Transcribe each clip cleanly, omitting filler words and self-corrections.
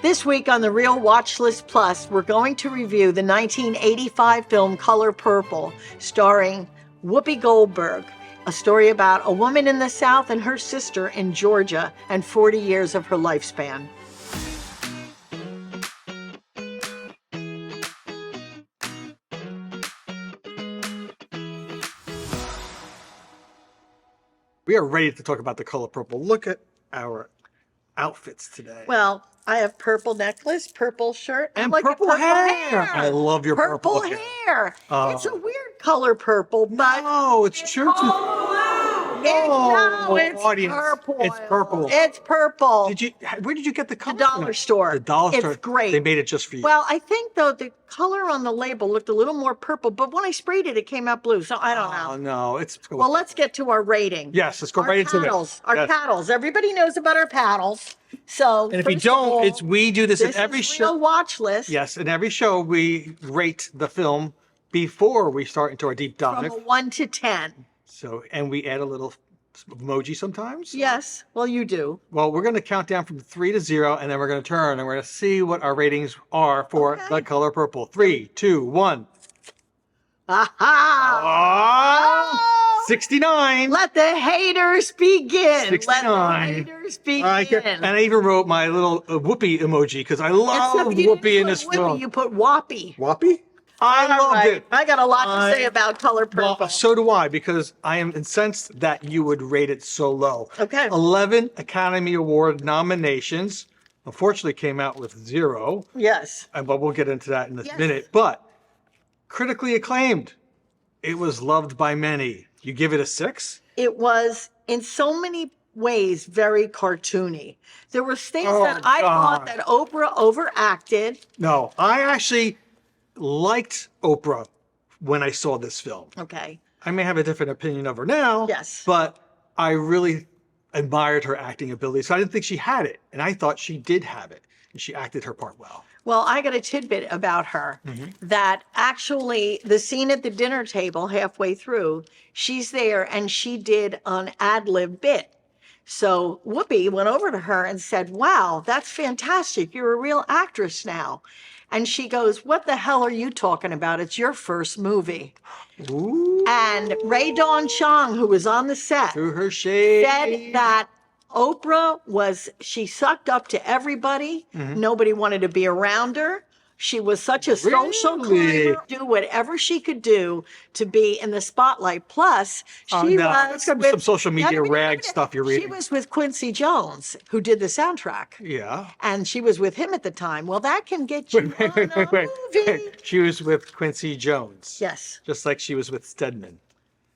This week on the Reel Watchlist Plus, we're going to review the 1985 film Color Purple, starring Whoopi Goldberg, a story about a woman in the South and her sister in Georgia and 40 years of her lifespan. We are ready to talk about the Color Purple. Look at our outfits today. Well, I have purple necklace, purple shirt, and like purple hair. I love your purple hair. It's a weird color, purple, but no, it's true. No, it's audience. purple. It's purple. It's purple. Where did you get the color? The dollar store. The dollar store. It's great. They made it just for you. Well, I think though the color on the label looked a little more purple, but when I sprayed it, it came out blue. So I don't know. Oh no, it's well. Let's get to our rating. Yes, let's go right into it. Our paddles. Everybody knows about our paddles. So, and if you don't, we do this in every show. Reel Watchlist. Yes, in every show we rate the film before we start into our deep dive. From a 1 to 10. So, and we add a little emoji sometimes. Yes, well, you do. Well, we're going to count down from 3 to 0, and then we're going to turn and we're going to see what our ratings are for the Color Purple. 3, 2, 1. Aha! 69. Let the haters begin. 69. Let the haters begin. And I even wrote my little Whoopi emoji because I love Whoopi in this film. You put Whoppy. Whoppy? I loved it. I got a lot to say about Color Purple. Well, so do I, because I am incensed that you would rate it so low. Okay. 11 Academy Award nominations. Unfortunately, came out with 0. Yes. But we'll get into that in a minute. But critically acclaimed. It was loved by many. You give it a 6? It was, in so many ways, very cartoony. There were things that I thought that Oprah overacted. No, I actually liked Oprah when I saw this film. Okay. I may have a different opinion of her now. Yes. But I really admired her acting ability. So I didn't think she had it. And I thought she did have it. And she acted her part well. Well, I got a tidbit about her that actually the scene at the dinner table halfway through, she's there and she did an ad-lib bit. So Whoopi went over to her and said, "Wow, that's fantastic. You're a real actress now." And she goes, "What the hell are you talking about? It's your first movie." Ooh. And Ray Dawn Chong, who was on the set, through her shade, said that Oprah she sucked up to everybody. Nobody wanted to be around her. She was such a social climber, do whatever she could do to be in the spotlight. Plus, she was with some social media rag stuff you're reading. She was with Quincy Jones, who did the soundtrack. Yeah. And she was with him at the time. Well, that can get you on a movie. She was with Quincy Jones. Yes. Just like she was with Stedman.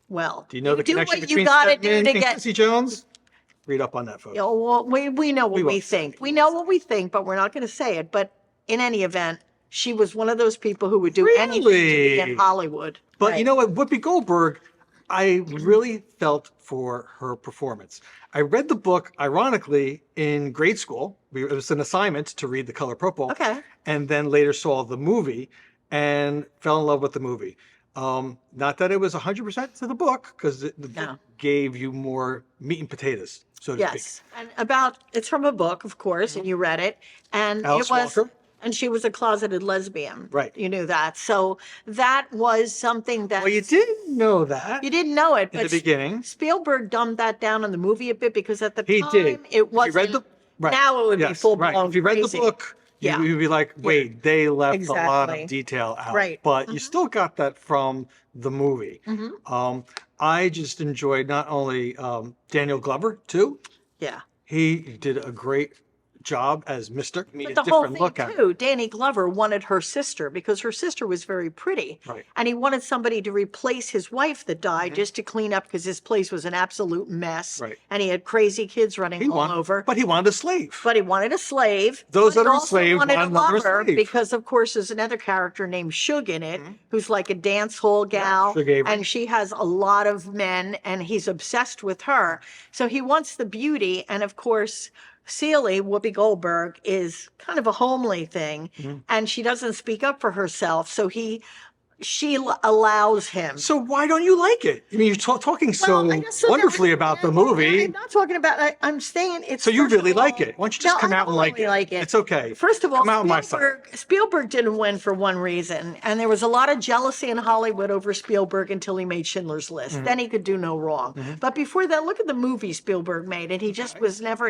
Well, do you know the connection between Stedman and Quincy Jones? Read up on that, folks. Well, we know what we think. We know what we think, but we're not going to say it. But in any event, she was one of those people who would do anything to be in Hollywood. But you know what? Whoopi Goldberg, I really felt for her performance. I read the book, ironically, in grade school. It was an assignment to read The Color Purple. Okay. And then later saw the movie and fell in love with the movie. Not that it was 100% to the book, because the book gave you more meat and potatoes, so to speak. And it's from a book, of course, and you read it. And Alice Walker. And she was a closeted lesbian. Right. You knew that. So that was something that... Well, you didn't know that. You didn't know it. In the beginning. Spielberg dumbed that down in the movie a bit because at the time... He did. It wasn't... Now it would be full-blown If you read the book, you'd be like, wait, they left a lot of detail out. Right. But you still got that from the movie. I just enjoyed not only Daniel Glover, too. Yeah. He did a great job as Mr. But the whole thing too, Danny Glover wanted her sister because her sister was very pretty. Right. And he wanted somebody to replace his wife that died just to clean up because his place was an absolute mess. Right. And he had crazy kids running all over. But he wanted a slave. But he wanted a slave. Those that are enslaved wanted another slave. Because, of course, there's another character named Shug in it who's like a dance hall gal. Shug Avery. And she has a lot of men and he's obsessed with her. So he wants the beauty. And, of course... Celie, Whoopi Goldberg, is kind of a homely thing, and she doesn't speak up for herself. So he allows him. So why don't you like it? I mean, you're talking so I just thought that wonderfully was- about the I'm movie. not talking about. I'm saying it's. So you first of really like all- it. Why don't you just No, come I out and don't like really it? like it. It's okay. First of all, Come out on my side. Spielberg didn't win for one reason, and there was a lot of jealousy in Hollywood over Spielberg until he made Schindler's List. Mm-hmm. Then he could do no wrong. But before that, look at the movie Spielberg made, and he just was never,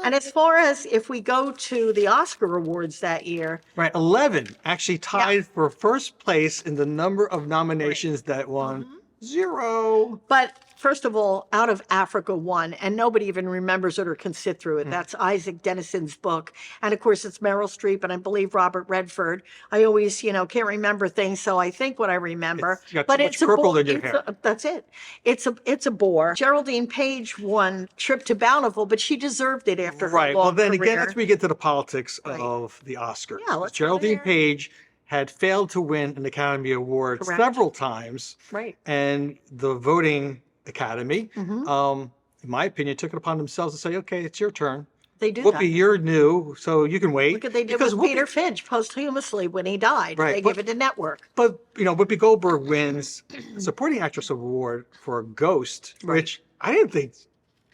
And as far as if we go to the Oscar awards that year, Right, 11 actually tied for first place in the number of nominations that won. Mm-hmm. 0. but first of all, Out of Africa won, and nobody even remembers it or can sit through it. That's Isaac Denison's book. And of course, it's Meryl Streep and I believe Robert Redford. I always, can't remember things, so I think what I remember. You got too much purple in your hair. That's it. It's a bore. Geraldine Page won Trip to Bountiful, but she deserved it after her Right. long Well, then career. again, that's where we get to the politics of the Oscars. Yeah, let's go Geraldine there. Page had failed to win an Academy Award Correct. several times. Right. And the voting Academy, Mm-hmm. in my opinion, took it upon themselves to say, okay, it's your turn. They do Whoopi, that. you're new, so you can wait. Look what they did Because with Peter Finch posthumously when he died. Right, They but- give it to network. But, Whoopi Goldberg wins Supporting Actress Award for Ghost, which I didn't think,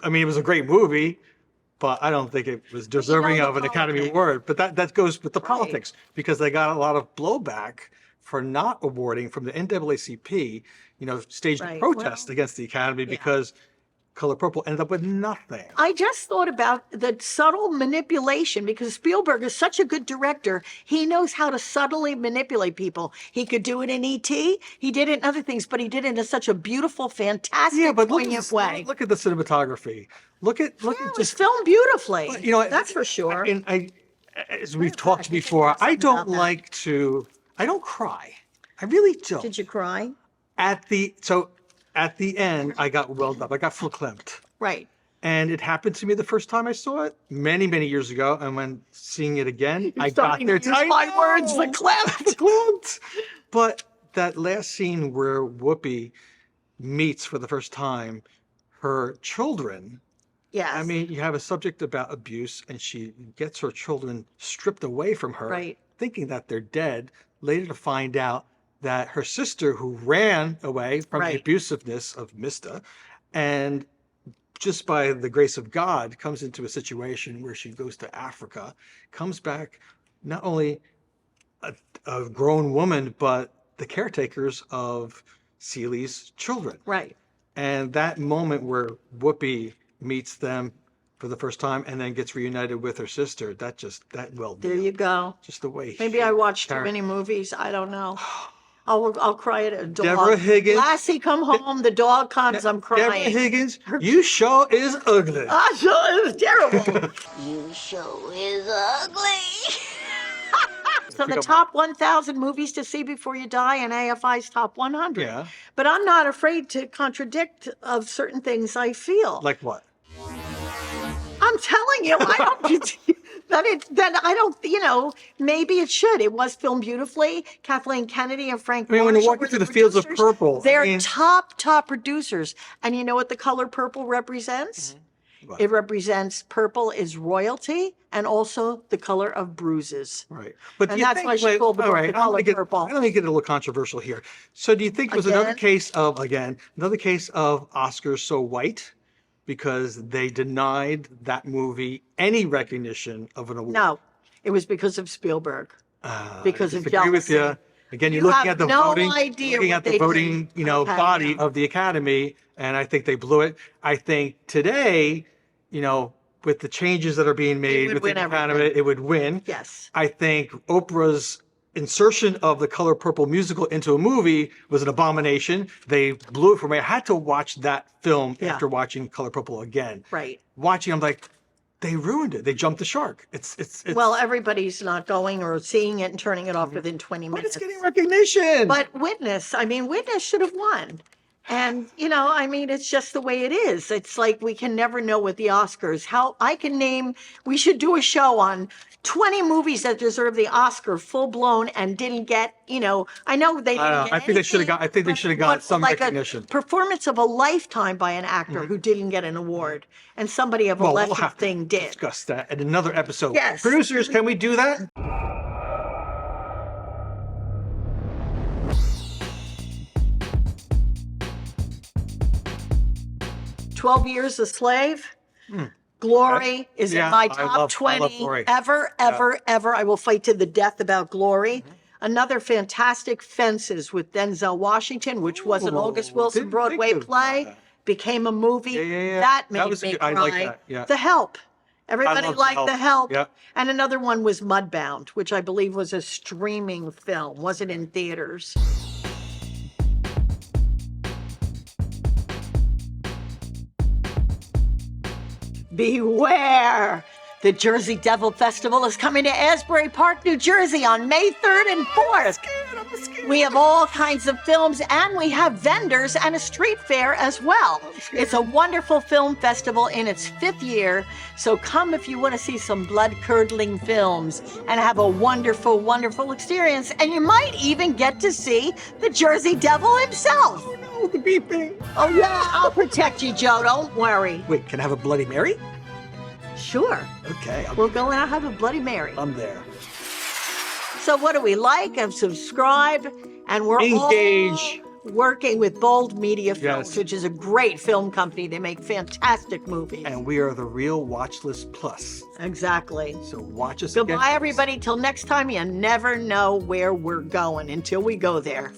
it was a great movie, but I don't think it was deserving the of an Academy politics. Award. But that goes with the politics, because they got a lot of blowback for not awarding from the NAACP, staged a Right, protest against the Academy because Color Purple ended up with nothing. I just thought about the subtle manipulation because Spielberg is such a good director. He knows how to subtly manipulate people. He could do it in E.T., he did it in other things, but he did it in such a beautiful, fantastic, poignant way. Look at the cinematography. Look at It was filmed beautifully. That's for sure. And as we've talked before, I don't cry. I really don't. Did you cry? At the end, I got welled up. I got verklempt. Right. And it happened to me the first time I saw it many, many years ago. And when seeing it again, I got there. My words, verklempt. But that last scene where Whoopi meets for the first time her children. Yes. You have a subject about abuse, and she gets her children stripped away from her, thinking that they're dead, later to find out that her sister, who ran away from the abusiveness of Mista, and just by the grace of God, comes into a situation where she goes to Africa, comes back not only a grown woman, but the caretakers of Celie's children. Right. And that moment where Whoopi meets them for the first time and then gets reunited with her sister, that There you go. just the way. Maybe I watched too many movies. I don't know. I'll cry at a dog. Deborah Higgins. Lassie come home, the dog comes, I'm crying. Deborah Higgins, you sure is ugly. It was terrible. You show is ugly. So the top 1,000 movies to see before you die and AFI's top 100. Yeah. But I'm not afraid to contradict of certain things I feel. Like what? I'm telling you, I don't. Maybe it should. It was filmed beautifully. Kathleen Kennedy and Frank. When you're Marshall walking were through the fields of producers. purple, They're top producers. And you know what the color purple represents? What? It represents purple is royalty and also the color of bruises. Right. But And do you that's think, why she called the book The Color Purple. I'm going to get a little controversial here. So do you think it was another case of Oscars so white because they denied that movie any recognition of an award? No, it was because of Spielberg. Because I of disagree with you. jealousy. Again, you're You looking have at the no voting, idea looking what at the they voting, did. Okay, body yeah. of the Academy, and I think they blew it. I think today, with the changes that are being made would with the win Academy, everything. it would win. Yes. I think Oprah's insertion of the Color Purple musical into a movie was an abomination. They blew it for me. I had to watch that film after watching Color Purple again. Right. Watching, I'm like, they ruined it. They jumped the shark. It's Well, everybody's not going or seeing it and turning it off within 20 but minutes. it's getting recognition. But Witness should have won. And, it's just the way it is. It's like we can never know with the Oscars. We should do a show on 20 movies that deserve the Oscar full blown and didn't get, I know they didn't get I think they should have got. I think they should have got some like recognition. A performance of a lifetime by an actor who didn't get an award, and somebody of a We'll lesser have to thing did. discuss that in another episode. Yes. Producers, can we do that? Producers, can we do that? Can we do that? 12 Years a Slave. Glory is in my top 20 I love Glory. ever. I will fight to the death about Glory. Another fantastic, Fences with Denzel Washington, which was an August Wilson didn't Broadway think of play, that. became a movie. Yeah. That made That was me good. cry. I like that, yeah. The Help. Everybody loved liked The Help. Yep. And another one was Mudbound, which I believe was a streaming film, wasn't in theaters. Beware! The Jersey Devil Festival is coming to Asbury Park, New Jersey on May 3rd and 4th. We have all kinds of films and we have vendors and a street fair as well. It's a wonderful film festival in its 5th year, so come if you want to see some blood-curdling films and have a wonderful, wonderful experience. And you might even get to see the Jersey Devil himself. Oh no, the beeping. Oh yeah, I'll protect you, Joe, don't worry. Wait, can I have a Bloody Mary? Sure. Okay, We'll go and I'll have a Bloody Mary. I'm there. So what do we like? And subscribe. And we're Engage. all working with Bold Media Films, Yes. which is a great film company. They make fantastic movies. And we are the Reel Watchlist Plus. Exactly. So watch us again. Goodbye, everybody. Till next time, you never know where we're going until we go there.